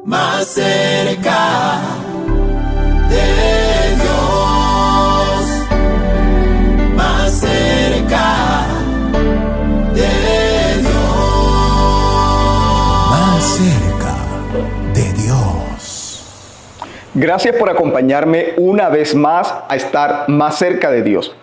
más cerca de Dios, más cerca de Dios, más cerca de Dios. Gracias por acompañarme una vez más a estar más cerca de Dios.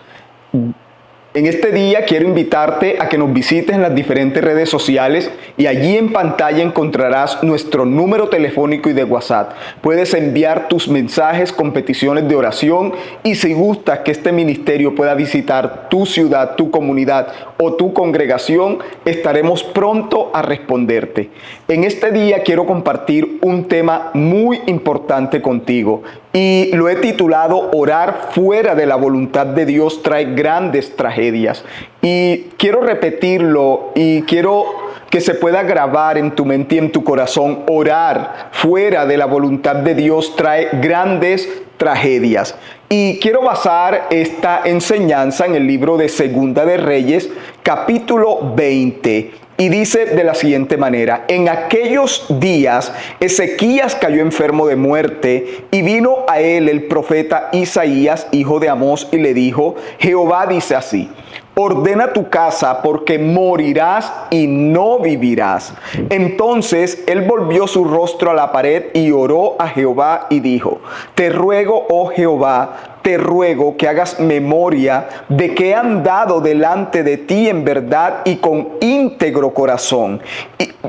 En este día quiero invitarte a que nos visites en las diferentes redes sociales y allí en pantalla encontrarás nuestro número telefónico y de WhatsApp. Puedes enviar tus mensajes con peticiones de oración y si gustas que este ministerio pueda visitar tu ciudad, tu comunidad o tu congregación, estaremos pronto a responderte. En este día quiero compartir un tema muy importante contigo y lo he titulado Orar fuera de la voluntad de Dios trae grandes tragedias. Y quiero repetirlo y quiero que se pueda grabar en tu mente y en tu corazón. Orar fuera de la voluntad de Dios trae grandes tragedias. Y quiero basar esta enseñanza en el libro de Segunda de Reyes, capítulo 20. Y dice de la siguiente manera: en aquellos días Ezequías cayó enfermo de muerte y vino a él el profeta Isaías, hijo de Amós, y le dijo: Jehová dice así: ordena tu casa porque morirás y no vivirás. Entonces él volvió su rostro a la pared y oró a Jehová y dijo: te ruego, oh Jehová, te ruego que hagas memoria de que he andado delante de ti en verdad y con íntegro corazón,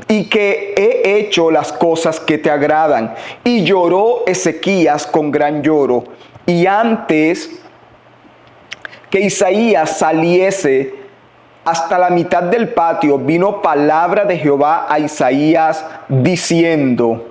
y que he hecho las cosas que te agradan. Y lloró Ezequías con gran lloro. Y antes que Isaías saliese hasta la mitad del patio, vino palabra de Jehová a Isaías diciendo: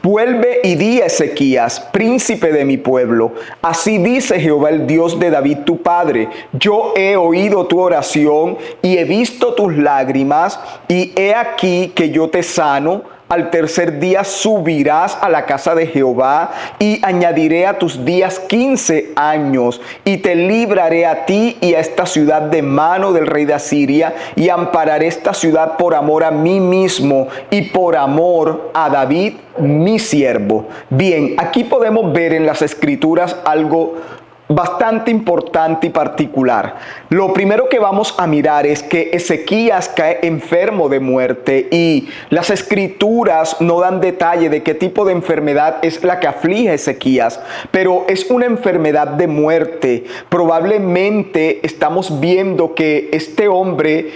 vuelve y di a Ezequías, príncipe de mi pueblo, así dice Jehová, el Dios de David tu padre: yo he oído tu oración y he visto tus lágrimas, y he aquí que yo te sano. Al tercer día subirás a la casa de Jehová y añadiré a tus días 15 años y te libraré a ti y a esta ciudad de mano del rey de Asiria y ampararé esta ciudad por amor a mí mismo y por amor a David mi siervo. Bien, aquí podemos ver en las escrituras algo bastante importante y particular. Lo primero que vamos a mirar es que Ezequías cae enfermo de muerte y las escrituras no dan detalle de qué tipo de enfermedad es la que aflige a Ezequías, pero es una enfermedad de muerte. Probablemente estamos viendo que este hombre,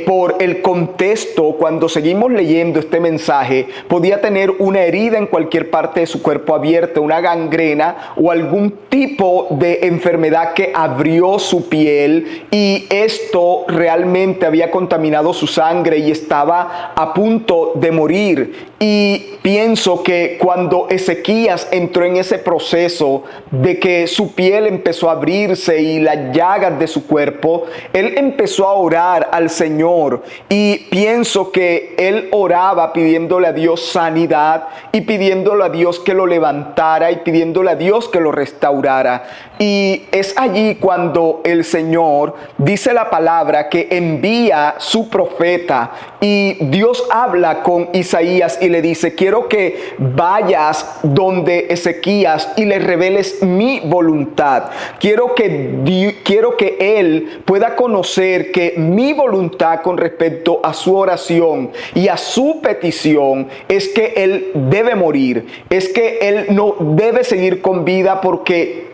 por el contexto, cuando seguimos leyendo este mensaje, podía tener una herida en cualquier parte de su cuerpo abierta, una gangrena o algún tipo de enfermedad que abrió su piel, y esto realmente había contaminado su sangre y estaba a punto de morir. Y pienso que cuando Ezequías entró en ese proceso de que su piel empezó a abrirse y las llagas de su cuerpo, él empezó a orar al Señor, y pienso que él oraba pidiéndole a Dios sanidad y pidiéndole a Dios que lo levantara y pidiéndole a Dios que lo restaurara. Y es allí cuando el Señor dice la palabra que envía su profeta, y Dios habla con Isaías y le dice: quiero que vayas donde Ezequías y le reveles mi voluntad. Quiero que él pueda conocer que mi voluntad con respecto a su oración y a su petición es que él debe morir, es que él no debe seguir con vida, porque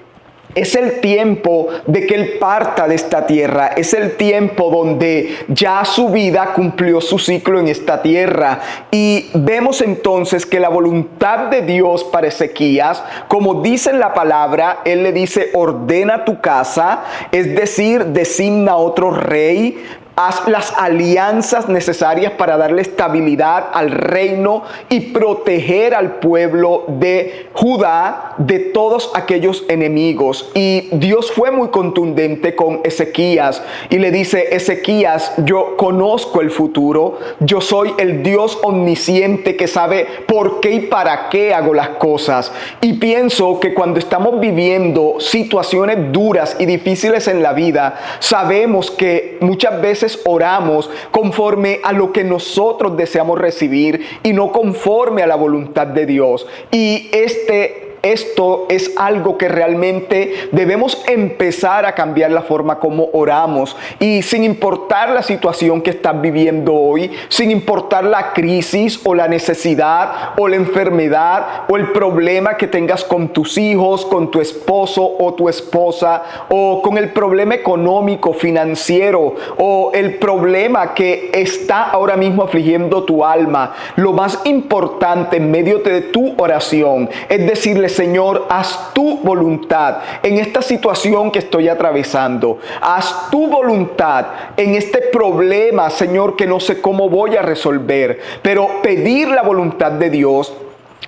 es el tiempo de que él parta de esta tierra. Es el tiempo donde ya su vida cumplió su ciclo en esta tierra. Y vemos entonces que la voluntad de Dios para Ezequías, como dice en la palabra, él le dice: ordena tu casa, es decir, designa otro rey, haz las alianzas necesarias para darle estabilidad al reino y proteger al pueblo de Judá de todos aquellos enemigos. Y Dios fue muy contundente con Ezequías y le dice: Ezequías, yo conozco el futuro, yo soy el Dios omnisciente que sabe por qué y para qué hago las cosas. Y pienso que cuando estamos viviendo situaciones duras y difíciles en la vida, sabemos que muchas veces veces oramos conforme a lo que nosotros deseamos recibir y no conforme a la voluntad de Dios. Y esto es algo que realmente debemos empezar a cambiar la forma como oramos. Y sin importar la situación que estás viviendo hoy, sin importar la crisis o la necesidad o la enfermedad o el problema que tengas con tus hijos, con tu esposo o tu esposa, o con el problema económico, financiero, o el problema que está ahora mismo afligiendo tu alma, lo más importante en medio de tu oración es decirle: Señor, haz tu voluntad en esta situación que estoy atravesando. Haz tu voluntad en este problema, Señor, que no sé cómo voy a resolver. Pero pedir la voluntad de Dios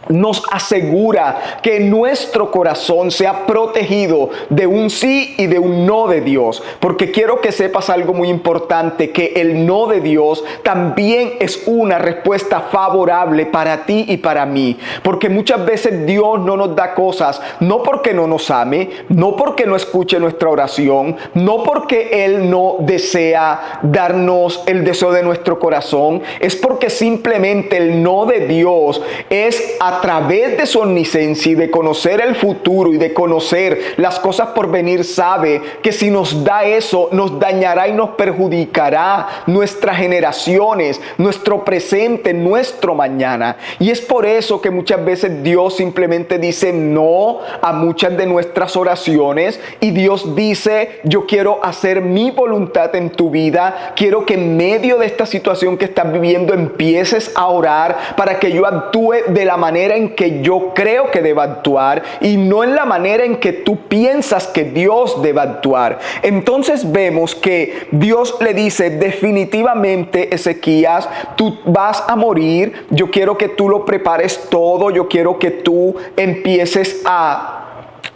nos asegura que nuestro corazón sea protegido de un sí y de un no de Dios. Porque quiero que sepas algo muy importante, que el no de Dios también es una respuesta favorable para ti y para mí. Porque muchas veces Dios no nos da cosas, no porque no nos ame, no porque no escuche nuestra oración, no porque Él no desea darnos el deseo de nuestro corazón, es porque simplemente el no de Dios es a través de su omnisciencia y de conocer el futuro y de conocer las cosas por venir, sabe que si nos da eso, nos dañará y nos perjudicará nuestras generaciones, nuestro presente, nuestro mañana. Y es por eso que muchas veces Dios simplemente dice no a muchas de nuestras oraciones, y Dios dice: yo quiero hacer mi voluntad en tu vida, quiero que en medio de esta situación que estás viviendo empieces a orar para que yo actúe de la manera en que yo creo que deba actuar y no en la manera en que tú piensas que Dios deba actuar. Entonces vemos que Dios le dice: definitivamente, Ezequías, tú vas a morir, yo quiero que tú lo prepares todo, yo quiero que tú empieces a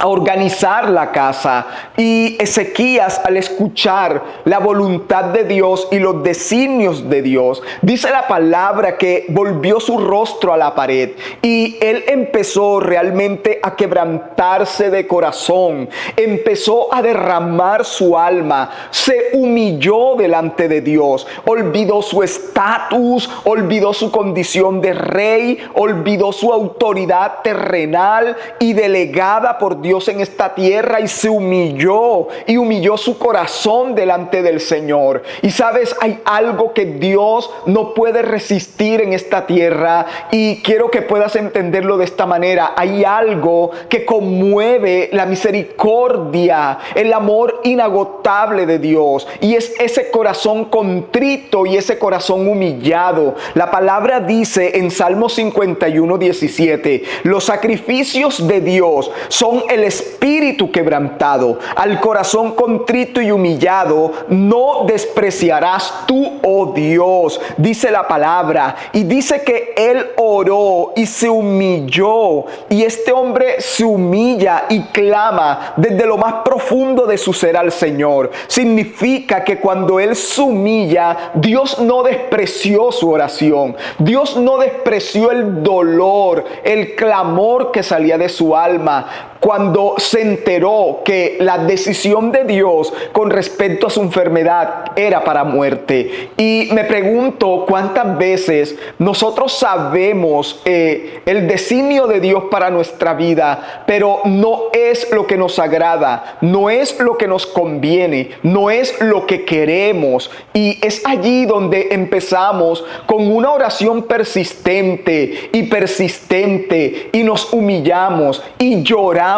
organizar la casa. Y Ezequías, al escuchar la voluntad de Dios y los designios de Dios, dice la palabra que volvió su rostro a la pared y él empezó realmente a quebrantarse de corazón, empezó a derramar su alma, se humilló delante de Dios, olvidó su estatus, olvidó su condición de rey, olvidó su autoridad terrenal y delegada por Dios en esta tierra, y se humilló y humilló su corazón delante del Señor. Y sabes, hay algo que Dios no puede resistir en esta tierra, y quiero que puedas entenderlo de esta manera. Hay algo que conmueve la misericordia, el amor inagotable de Dios, y es ese corazón contrito y ese corazón humillado. La palabra dice en Salmo 51:17: los sacrificios de Dios son el espíritu quebrantado. Al corazón contrito y humillado no despreciarás tú, oh Dios, dice la palabra. Y dice que él oró y se humilló, y este hombre se humilla y clama desde lo más profundo de su ser al Señor. Significa que cuando él se humilla, Dios no despreció su oración, Dios no despreció el dolor, el clamor que salía de su alma cuando se enteró que la decisión de Dios con respecto a su enfermedad era para muerte. Y me pregunto cuántas veces nosotros sabemos el designio de Dios para nuestra vida, pero no es lo que nos agrada, no es lo que nos conviene, no es lo que queremos. Y es allí donde empezamos con una oración persistente y persistente, y nos humillamos y lloramos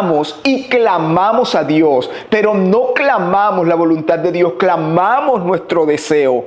y clamamos a Dios, pero no clamamos la voluntad de Dios, clamamos nuestro deseo.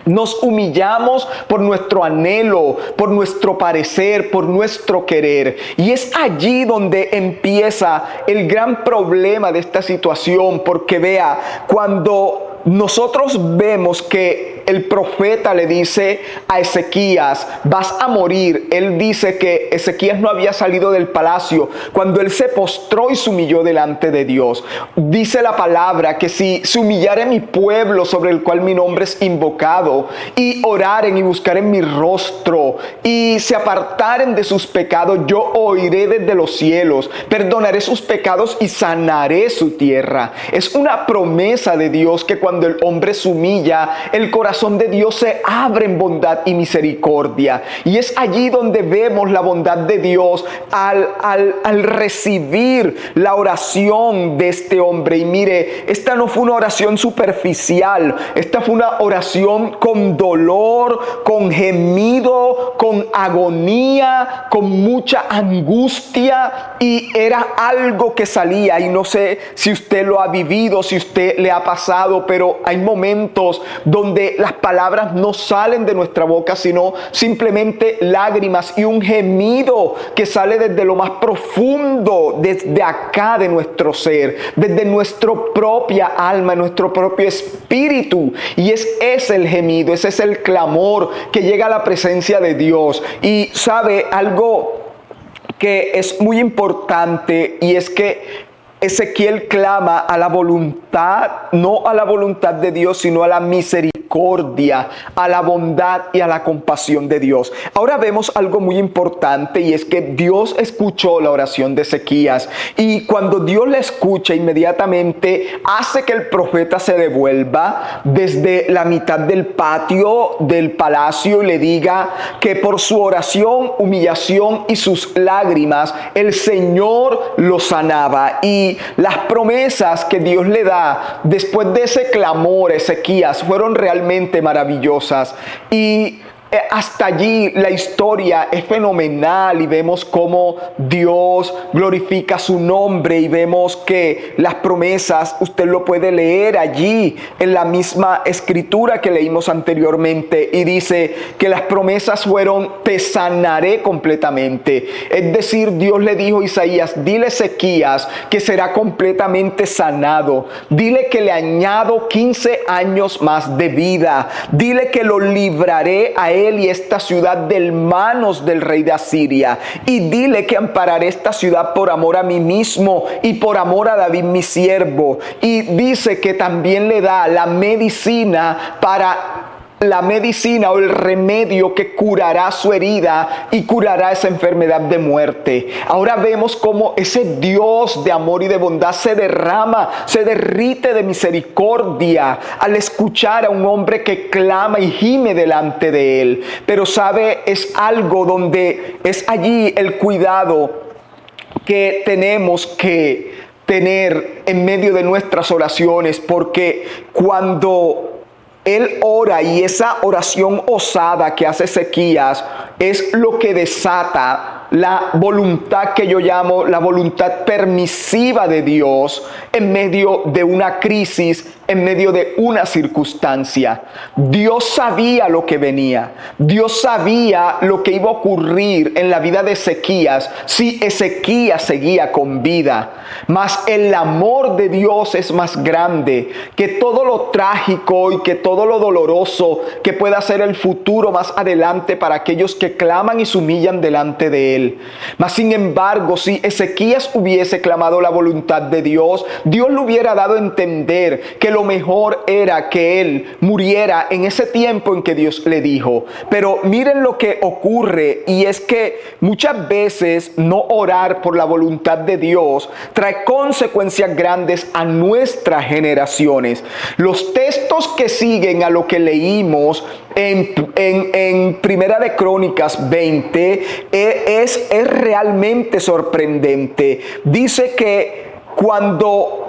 Nos humillamos por nuestro anhelo, por nuestro parecer, por nuestro querer. Y es allí donde empieza el gran problema de esta situación, porque vea, cuando nosotros vemos que el profeta le dice a Ezequías: vas a morir. Él dice que Ezequías no había salido del palacio cuando él se postró y se humilló delante de Dios. Dice la palabra que si se humillare mi pueblo, sobre el cual mi nombre es invocado, y oraren y buscaren mi rostro, y se apartaren de sus pecados, yo oiré desde los cielos, perdonaré sus pecados y sanaré su tierra. Es una promesa de Dios que cuando el hombre se humilla, el corazón de Dios se abre en bondad y misericordia. Y es allí donde vemos la bondad de Dios al recibir la oración de este hombre. Y mire, esta no fue una oración superficial, esta fue una oración con dolor, con gemido, con agonía, con mucha angustia, y era algo que salía. Y no sé si usted lo ha vivido, si usted le ha pasado, pero hay momentos donde las palabras no salen de nuestra boca, sino simplemente lágrimas y un gemido que sale desde lo más profundo, desde acá de nuestro ser, desde nuestra propia alma, nuestro propio espíritu. Y ese es el gemido, ese es el clamor que llega a la presencia de Dios. Y sabe algo que es muy importante, y es que Ezequiel clama a la voluntad, no a la voluntad de Dios, sino a la misericordia, a la bondad y a la compasión de Dios. Ahora vemos algo muy importante, y es que Dios escuchó la oración de Ezequías, y cuando Dios la escucha, inmediatamente hace que el profeta se devuelva desde la mitad del patio del palacio y le diga que por su oración, humillación y sus lágrimas, el Señor lo sanaba. Y las promesas que Dios le da después de ese clamor a Ezequías fueron realmente maravillosas. Y hasta allí la historia es fenomenal, y vemos cómo Dios glorifica su nombre, y vemos que las promesas usted lo puede leer allí en la misma escritura que leímos anteriormente, y dice que las promesas fueron: te sanaré completamente. Es decir, Dios le dijo a Isaías: dile a Ezequías que será completamente sanado, dile que le añado 15 años más de vida, dile que lo libraré a él y esta ciudad de manos del rey de Asiria, y dile que ampararé esta ciudad por amor a mí mismo y por amor a David mi siervo. Y dice que también le da la medicina o el remedio que curará su herida y curará esa enfermedad de muerte. Ahora vemos cómo ese Dios de amor y de bondad se derrama, se derrite de misericordia al escuchar a un hombre que clama y gime delante de él. Pero sabe, es algo donde es allí el cuidado que tenemos que tener en medio de nuestras oraciones, porque cuando él ora, y esa oración osada que hace Ezequías es lo que desata la voluntad que yo llamo la voluntad permisiva de Dios en medio de una crisis, en medio de una circunstancia. Dios sabía lo que venía. Dios sabía lo que iba a ocurrir en la vida de Ezequías si Ezequías seguía con vida. Mas el amor de Dios es más grande que todo lo trágico y que todo lo doloroso que pueda ser el futuro más adelante para aquellos que claman y se humillan delante de Él. Mas sin embargo, si Ezequías hubiese clamado la voluntad de Dios, Dios le hubiera dado a entender que lo mejor era que él muriera en ese tiempo en que Dios le dijo. Pero miren lo que ocurre, y es que muchas veces no orar por la voluntad de Dios trae consecuencias grandes a nuestras generaciones. Los textos que siguen a lo que leímos en Primera de Crónicas 20 es realmente sorprendente. Dice que cuando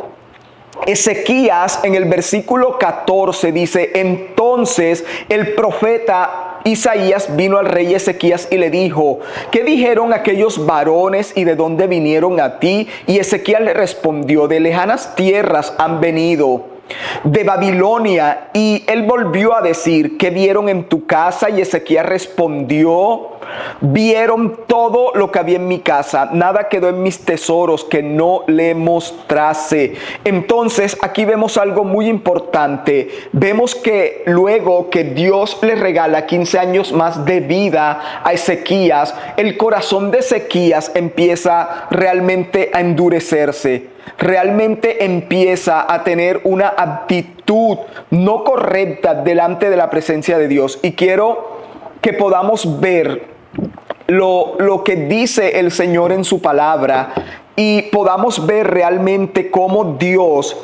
Ezequías, en el versículo 14, dice: entonces el profeta Isaías vino al rey Ezequías y le dijo: ¿qué dijeron aquellos varones y de dónde vinieron a ti? Y Ezequías le respondió: de lejanas tierras han venido, de Babilonia. Y él volvió a decir: ¿qué vieron en tu casa? Y Ezequías respondió: vieron todo lo que había en mi casa, nada quedó en mis tesoros que no le mostrase. Entonces aquí vemos algo muy importante. Vemos que luego que Dios le regala 15 años más de vida a Ezequías, el corazón de Ezequías empieza realmente a endurecerse. Realmente empieza a tener una actitud no correcta delante de la presencia de Dios. Y quiero que podamos ver lo que dice el Señor en su palabra, y podamos ver realmente cómo Dios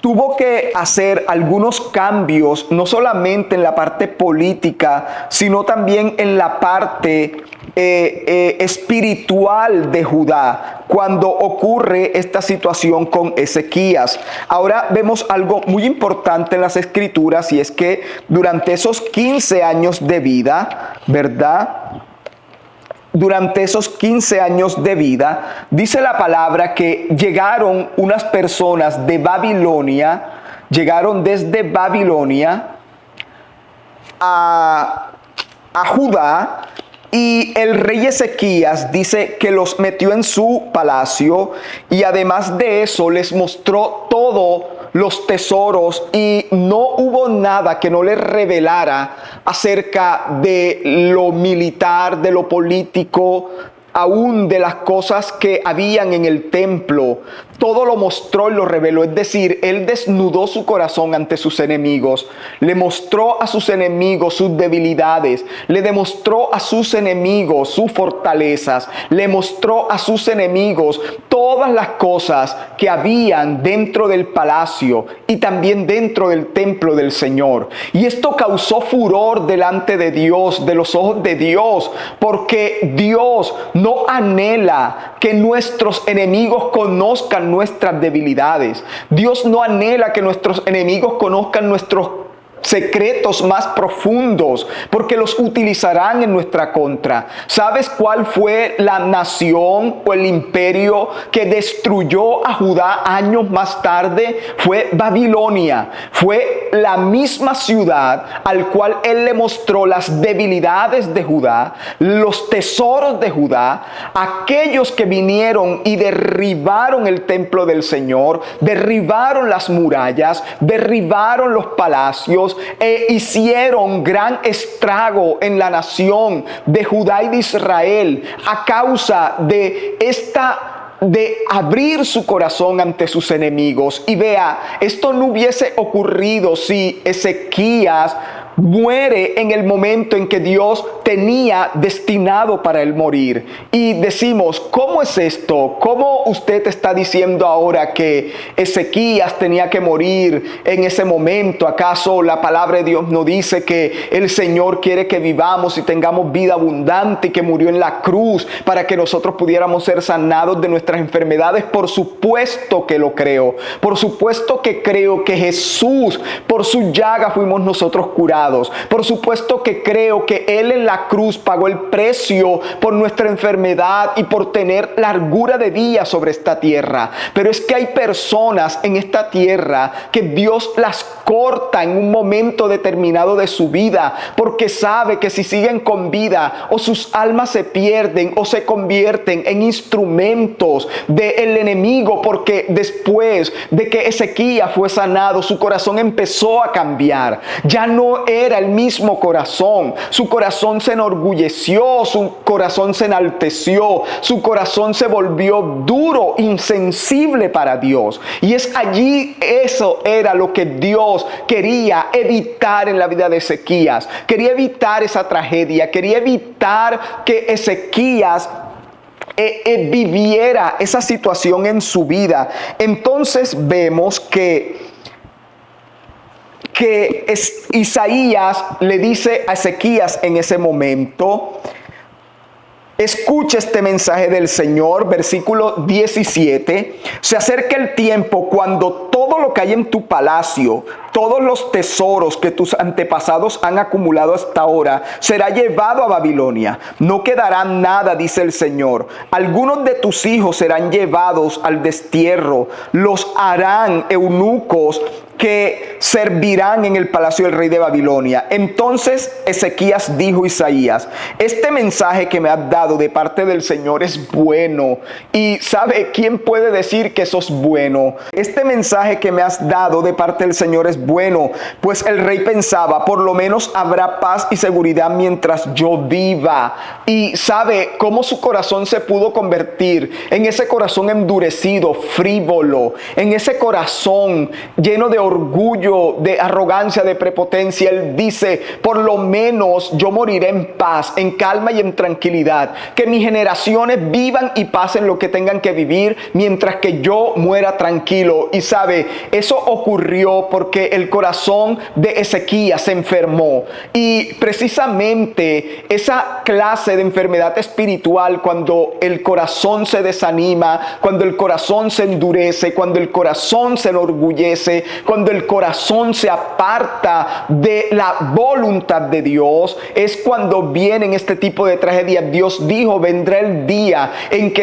tuvo que hacer algunos cambios, no solamente en la parte política, sino también en la parte espiritual de Judá, cuando ocurre esta situación con Ezequías. Ahora vemos algo muy importante en las Escrituras, y es que durante esos 15 años de vida, ¿verdad? Durante esos 15 años de vida, dice la palabra que llegaron unas personas de Babilonia, llegaron desde Babilonia a Judá, y el rey Ezequías dice que los metió en su palacio, y además de eso les mostró todos los tesoros, y no hubo nada que no les revelara acerca de lo militar, de lo político, aún de las cosas que habían en el templo. Todo lo mostró y lo reveló, es decir, él desnudó su corazón ante sus enemigos, le mostró a sus enemigos sus debilidades, le demostró a sus enemigos sus fortalezas, le mostró a sus enemigos todas las cosas que habían dentro del palacio y también dentro del templo del Señor. Y esto causó furor delante de Dios, de los ojos de Dios, porque Dios no anhela que nuestros enemigos conozcan nuestras debilidades. Dios no anhela que nuestros enemigos conozcan nuestros secretos más profundos, porque los utilizarán en nuestra contra. ¿Sabes cuál fue la nación o el imperio que destruyó a Judá años más tarde? Fue Babilonia. Fue la misma ciudad al cual él le mostró las debilidades de Judá, los tesoros de Judá, aquellos que vinieron y derribaron el templo del Señor, derribaron las murallas, derribaron los palacios, e hicieron gran estrago en la nación de Judá y de Israel a causa de abrir su corazón ante sus enemigos. Y vea, esto no hubiese ocurrido si Ezequías muere en el momento en que Dios tenía destinado para él morir. Y decimos, ¿cómo es esto? ¿Cómo usted está diciendo ahora que Ezequías tenía que morir en ese momento? ¿Acaso la palabra de Dios no dice que el Señor quiere que vivamos y tengamos vida abundante, y que murió en la cruz para que nosotros pudiéramos ser sanados de nuestras enfermedades? Por supuesto que lo creo. Por supuesto que creo que Jesús, por su llaga fuimos nosotros curados. Por supuesto que creo que Él en la cruz pagó el precio por nuestra enfermedad y por tener largura de días sobre esta tierra. Pero es que hay personas en esta tierra que Dios las corta en un momento determinado de su vida, porque sabe que si siguen con vida, o sus almas se pierden o se convierten en instrumentos del enemigo, porque después de que Ezequías fue sanado, su corazón empezó a cambiar. Ya no era el mismo corazón. Su corazón se enorgulleció, su corazón se enalteció, su corazón se volvió duro, insensible para Dios. Y es allí, eso era lo que Dios quería evitar en la vida de Ezequías. Quería evitar esa tragedia, quería evitar que Ezequías viviera esa situación en su vida. Entonces vemos que Isaías le dice a Ezequías en ese momento: escucha este mensaje del Señor, versículo 17. Se acerca el tiempo cuando todo lo que hay en tu palacio, todos los tesoros que tus antepasados han acumulado hasta ahora, será llevado a Babilonia. No quedará nada, dice el Señor. Algunos de tus hijos serán llevados al destierro. Los harán eunucos que servirán en el palacio del rey de Babilonia. Entonces Ezequías dijo a Isaías: este mensaje que me has dado de parte del Señor es bueno. Y ¿sabe quién puede decir que eso es bueno? Este mensaje que me has dado de parte del Señor es bueno. Pues el rey pensaba: por lo menos habrá paz y seguridad mientras yo viva. Y ¿sabe cómo su corazón se pudo convertir en ese corazón endurecido, frívolo, en ese corazón lleno de orgullo, de arrogancia, de prepotencia. Él dice, por lo menos yo moriré en paz, en calma y en tranquilidad. Que mis generaciones vivan y pasen lo que tengan que vivir, mientras que yo muera tranquilo. Y sabe, eso ocurrió porque el corazón de Ezequías se enfermó. Y precisamente esa clase de enfermedad espiritual, cuando el corazón se desanima, cuando el corazón se endurece, cuando el corazón se enorgullece, cuando el corazón se aparta de la voluntad de Dios, es cuando vienen este tipo de tragedias. Dios dijo, vendrá el día en que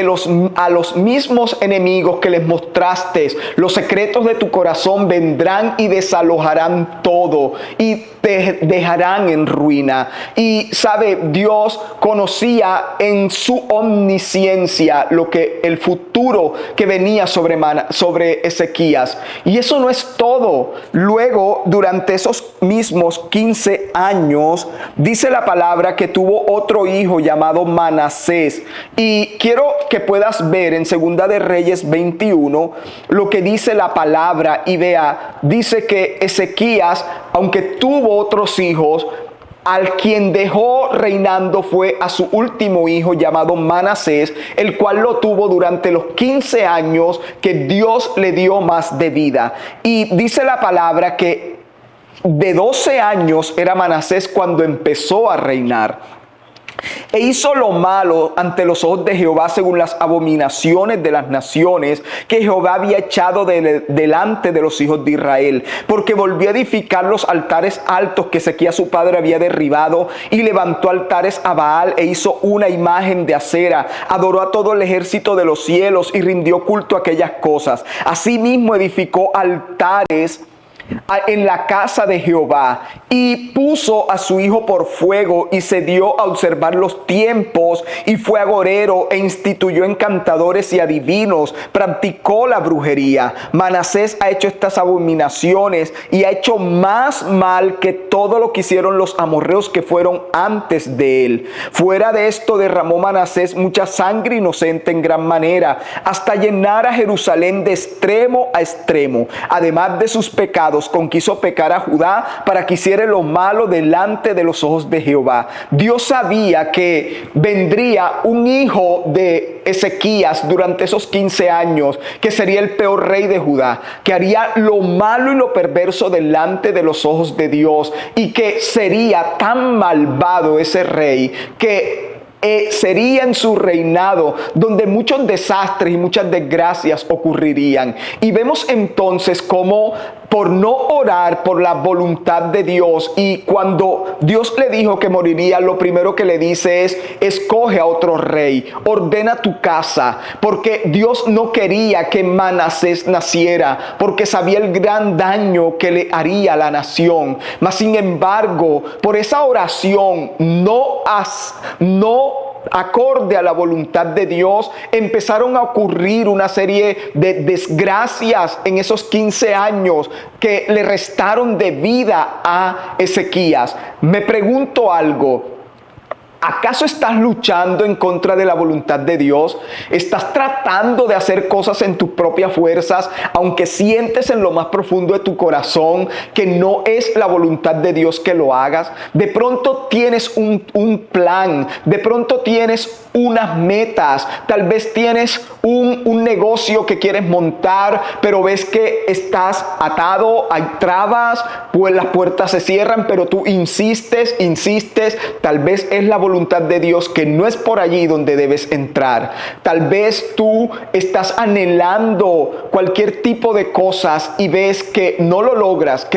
a los mismos enemigos que les mostraste los secretos de tu corazón vendrán y desalojarán todo y te dejarán en ruina. Y sabe, Dios conocía en su omnisciencia lo que el futuro que venía sobre Ezequías. Y eso no es todo. Luego, durante esos mismos 15 años, dice la palabra que tuvo otro hijo llamado Manasés. Y quiero que puedas ver en Segunda de Reyes 21 lo que dice la palabra. Y vea, dice que Ezequías, aunque tuvo otros hijos, al quien dejó reinando fue a su último hijo llamado Manasés, el cual lo tuvo durante los 15 años que Dios le dio más de vida. Y dice la palabra que de 12 años era Manasés cuando empezó a reinar. E hizo lo malo ante los ojos de Jehová según las abominaciones de las naciones que Jehová había echado delante de los hijos de Israel, porque volvió a edificar los altares altos que Ezequías su padre había derribado, y levantó altares a Baal e hizo una imagen de acera, adoró a todo el ejército de los cielos y rindió culto a aquellas cosas. Asimismo edificó altares en la casa de Jehová y puso a su hijo por fuego y se dio a observar los tiempos y fue agorero e instituyó encantadores y adivinos, practicó la brujería. Manasés ha hecho estas abominaciones y ha hecho más mal que todo lo que hicieron los amorreos que fueron antes de él. Fuera de esto derramó Manasés mucha sangre inocente en gran manera, hasta llenar a Jerusalén de extremo a extremo. Además de sus pecados, con que hizo pecar a Judá para que hiciera lo malo delante de los ojos de Jehová. Dios sabía que vendría un hijo de Ezequías durante esos 15 años, que sería el peor rey de Judá, que haría lo malo y lo perverso delante de los ojos de Dios, y que sería tan malvado ese rey que sería en su reinado donde muchos desastres y muchas desgracias ocurrirían. Y vemos entonces cómo, por no orar por la voluntad de Dios, y cuando Dios le dijo que moriría, lo primero que le dice es: escoge a otro rey, ordena tu casa, porque Dios no quería que Manasés naciera, porque sabía el gran daño que le haría a la nación. Mas sin embargo, por esa oración no acorde a la voluntad de Dios, empezaron a ocurrir una serie de desgracias en esos 15 años que le restaron de vida a Ezequías. Me pregunto algo: ¿acaso estás luchando en contra de la voluntad de Dios? ¿Estás tratando de hacer cosas en tus propias fuerzas, aunque sientes en lo más profundo de tu corazón que no es la voluntad de Dios que lo hagas? De pronto tienes un plan, de pronto tienes unas metas, tal vez tienes un negocio que quieres montar, pero ves que estás atado, hay trabas, pues las puertas se cierran, pero tú insistes, tal vez es la voluntad de Dios que no es por allí donde debes entrar. Tal vez tú estás anhelando cualquier tipo de cosas y ves que no lo logras,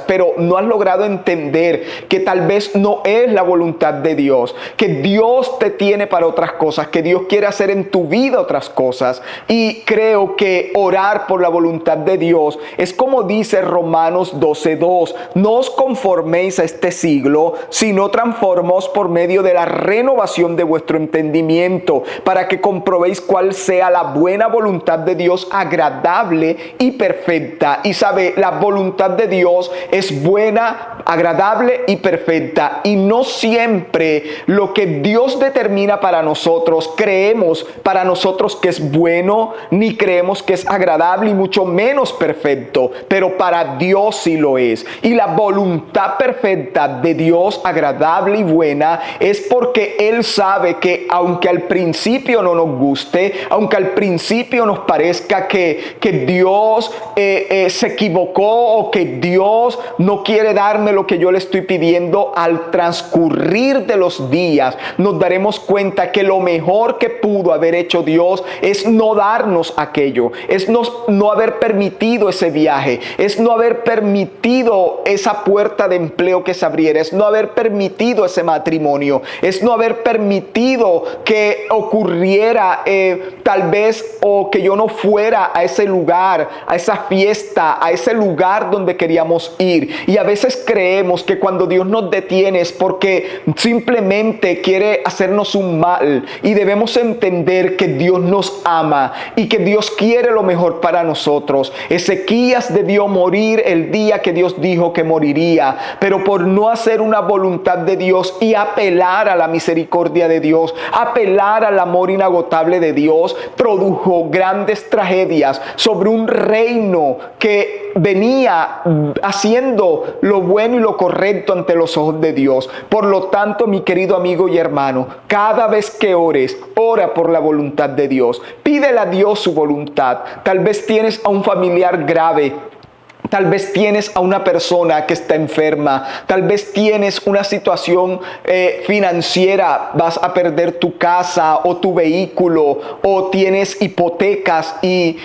pero no has logrado entender que tal vez no es la voluntad de Dios, que Dios te tiene para otras cosas, que Dios quiere hacer en tu vida otras cosas. Y creo que orar por la voluntad de Dios es como dice Romanos 12:2: no os conforméis a este siglo, sino transformaos por medio medio de la renovación de vuestro entendimiento, para que comprobéis cuál sea la buena voluntad de Dios, agradable y perfecta. Y sabe, la voluntad de Dios es buena, agradable y perfecta. Y no siempre lo que Dios determina para nosotros creemos para nosotros que es bueno, ni creemos que es agradable y mucho menos perfecto, pero para Dios sí lo es. Y la voluntad perfecta de Dios, agradable y buena, es porque Él sabe que aunque al principio no nos guste, aunque al principio nos parezca que Dios se equivocó o que Dios no quiere darme lo que yo le estoy pidiendo, al transcurrir de los días nos daremos cuenta que lo mejor que pudo haber hecho Dios es no darnos aquello, es no haber permitido ese viaje, es no haber permitido esa puerta de empleo que se abriera, es no haber permitido ese matrimonio, es no haber permitido que ocurriera tal vez, o que yo no fuera a ese lugar, a esa fiesta, a ese lugar donde queríamos ir. Y a veces creemos que cuando Dios nos detiene es porque simplemente quiere hacernos un mal, y debemos entender que Dios nos ama y que Dios quiere lo mejor para nosotros. Ezequías debió morir el día que Dios dijo que moriría, pero por no hacer una voluntad de Dios y apelar a la misericordia de Dios, apelar al amor inagotable de Dios, produjo grandes tragedias sobre un reino que venía haciendo lo bueno y lo correcto ante los ojos de Dios. Por lo tanto, mi querido amigo y hermano, cada vez que ores, ora por la voluntad de Dios. Pídele a Dios su voluntad. Tal vez tienes a un familiar grave. Tal vez tienes a una persona que está enferma, tal vez tienes una situación financiera, vas a perder tu casa o tu vehículo, o tienes hipotecas y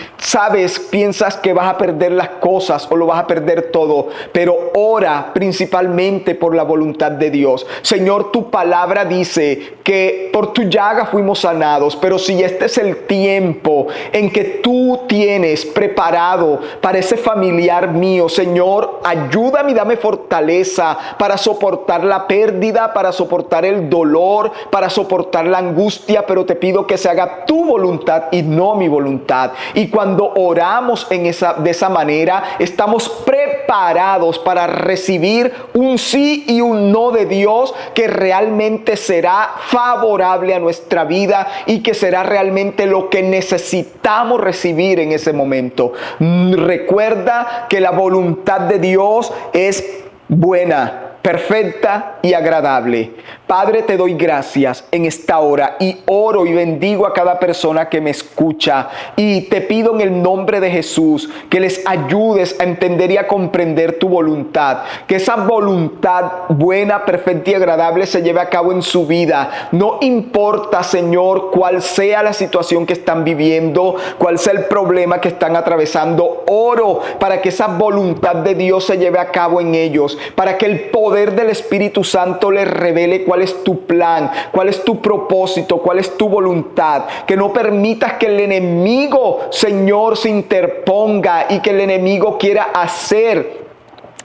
piensas que vas a perder las cosas o lo vas a perder todo, pero ora principalmente por la voluntad de Dios. Señor, tu palabra dice que por tu llaga fuimos sanados, pero si este es el tiempo en que tú tienes preparado para ese familiar mío, Señor, ayúdame y dame fortaleza para soportar la pérdida, para soportar el dolor, para soportar la angustia, pero te pido que se haga tu voluntad y no mi voluntad. Y cuando oramos de esa manera, estamos preparados para recibir un sí y un no de Dios, que realmente será favorable a nuestra vida y que será realmente lo que necesitamos recibir en ese momento. Recuerda que la voluntad de Dios es buena, perfecta y agradable. Padre, te doy gracias en esta hora y oro y bendigo a cada persona que me escucha, y te pido en el nombre de Jesús que les ayudes a entender y a comprender tu voluntad, que esa voluntad buena, perfecta y agradable se lleve a cabo en su vida. No importa, Señor, cuál sea la situación que están viviendo, cuál sea el problema que están atravesando, oro para que esa voluntad de Dios se lleve a cabo en ellos, para que el poder del Espíritu Santo les revele cuál es tu plan, cuál es tu propósito, cuál es tu voluntad. Que no permitas que el enemigo, Señor, se interponga y que el enemigo quiera hacer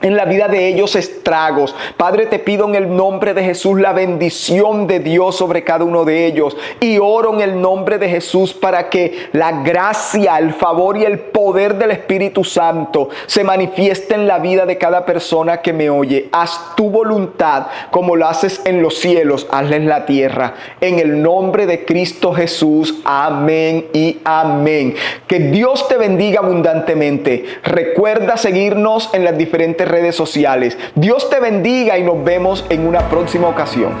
en la vida de ellos estragos. Padre, te pido en el nombre de Jesús la bendición de Dios sobre cada uno de ellos, y oro en el nombre de Jesús para que la gracia, el favor y el poder del Espíritu Santo se manifieste en la vida de cada persona que me oye. Haz tu voluntad como lo haces en los cielos, hazla en la tierra. En el nombre de Cristo Jesús, amén y amén. Que Dios te bendiga abundantemente. Recuerda seguirnos en las diferentes redes sociales. Dios te bendiga y nos vemos en una próxima ocasión.